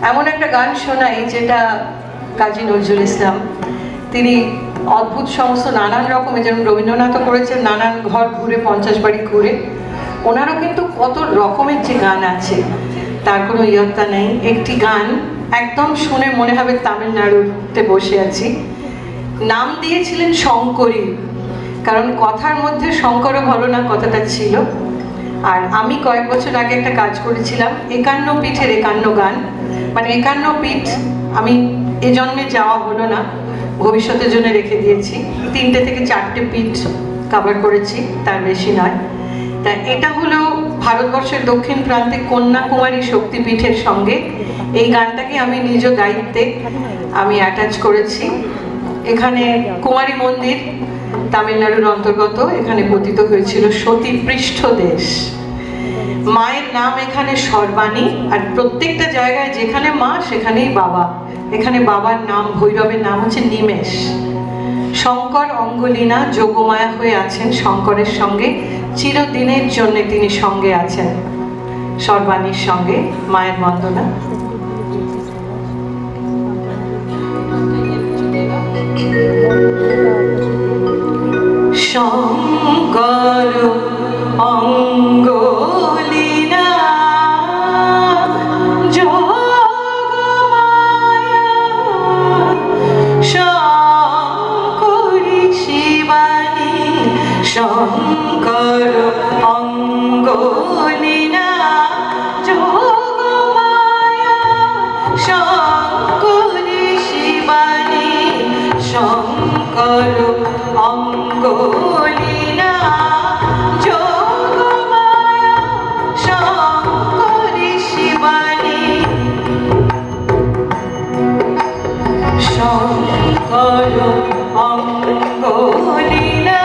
এমন একটা গান শোনাই যেটা কাজী নজরুল ইসলাম তিনি অদ্ভুত সমস্ত নানান রকমের, যেমন রবীন্দ্রনাথও করেছেন নানান ঘর ঘুরে 50 বাড়ি ঘুরে, ওনারও কিন্তু কত রকমের যে গান আছে তার কোনো ইয়ত্তা নেই। একটি গান একদম শুনে মনে হবে তামিলনাড়ুতে বসে আছি, নাম দিয়েছিলেন শঙ্করী, কারণ কথার মধ্যে শঙ্করও ভালো না কথাটা ছিল। আর আমি কয়েক বছর আগে একটা কাজ করেছিলাম 51 পীঠের 51 গান, মানে 51 পীঠ আমি এ জন্মে যাওয়া হলো না, ভবিষ্যতের জন্য রেখে দিয়েছি। 3টে থেকে 4টে পীঠ কভার করেছি, তার বেশি নয়। তা এটা হলো ভারতবর্ষের দক্ষিণ প্রান্তে কন্যাকুমারী শক্তিপীঠের সঙ্গে এই গানটাকে আমি নিজ দায়িত্বে আমি অ্যাটাচ করেছি। এখানে কুমারী মন্দির তামিলনাড়ুর অন্তর্গত, এখানে পতিত হয়েছিল সতীপৃষ্ঠ দেশ। মায়ের নাম এখানে সর্বাণী, আর প্রত্যেকটা জায়গায় যেখানে মা সেখানেই বাবা। এখানে বাবার নাম, ভৈরবের নাম হচ্ছে নিমেষ। শঙ্কর অঙ্গলীনা যোগমায়া হয়ে আছেন শঙ্করের সঙ্গে, চিরদিনের জন্য তিনি সঙ্গে আছেন সর্বাণীর সঙ্গে। মায়ের বন্দনা। শঙ্কর অঙ্গলীনা যোগমায়া শঙ্করী শিবানী। শঙ্কর অঙ্গলীনা যোগমায়া শঙ্করী শিবানী। শঙ্কর অঙ্গলীনা যোগমায়া শঙ্করী শিবানী। শঙ্কর অঙ্গলীনা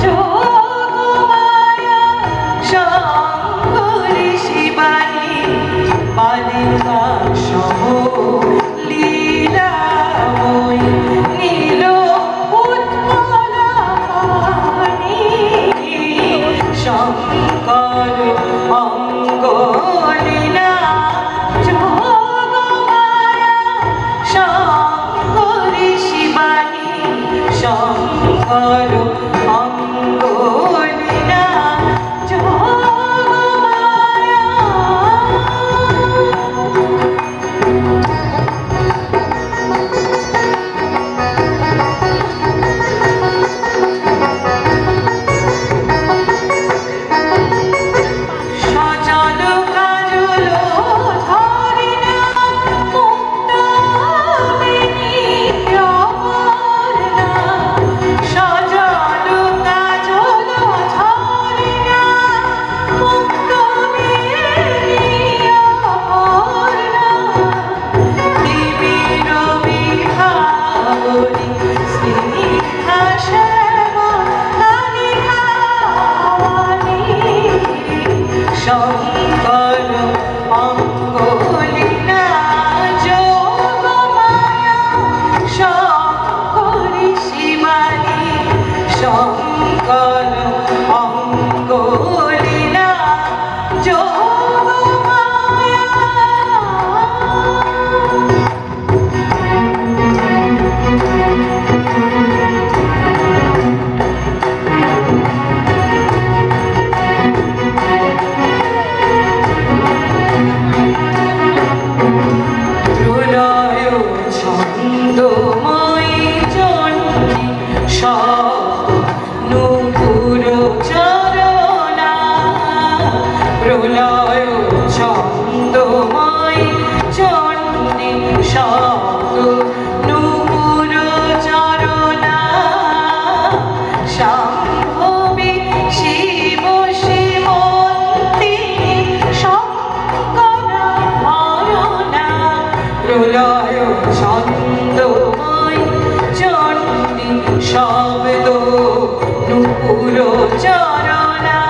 যোগমায়া শঙ্করী শিবানী। বালিকা সহ লীলাময়ী নীল শঙ্কর অঙ্গলীনা যোগমায়া শঙ্করী শিবানী। শঙ্কর অঙ্গলীনা যোগমায়া। শঙ্কর অঙ্গলীনা যোগমায়া শঙ্করী শিবানী। শঙ্কর অঙ্গলীনা যোগমায়া। ছন্দময়ী চণ্ডী নূপুর চরণা। প্রলয় ছন্দময়ী চণ্ডী নূপুর চরণা। শাম্ভবী শিব শিবন্তিনী শঙ্কর হরণা। প্রলয় ছন্দময়ী চণ্ডী শব্দ নূপুর চরণা।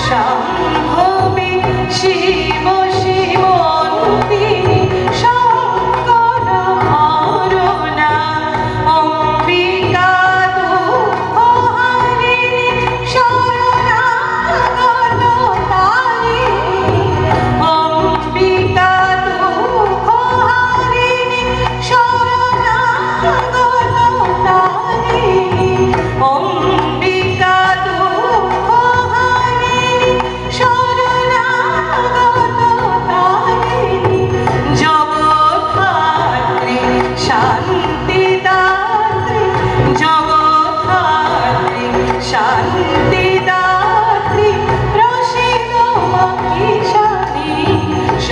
শাম্ভবী শিব শিবন্তিনী শঙ্কর হরণা। অম্বিকা দুঃখহারিণী শরণাগত তারিণী। অম্বিকা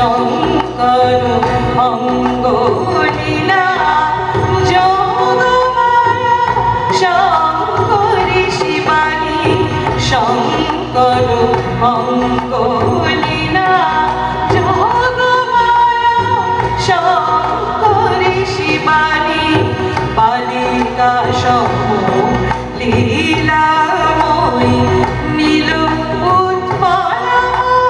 শঙ্কর অঙ্গ লীলা যোগমায়া শঙ্করী শিবানী শঙ্কর অঙ্গ লীলা যোগমায়া শঙ্করী শিবানী বালিকা সম লীলাময়ী নীল উৎপলামণি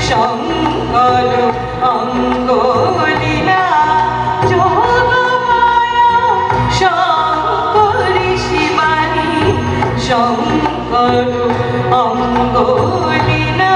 শঙ্কর অঙ্গ লীলা যোগমায়া শঙ্করী শিবানী শঙ্কর অঙ্গ লীলা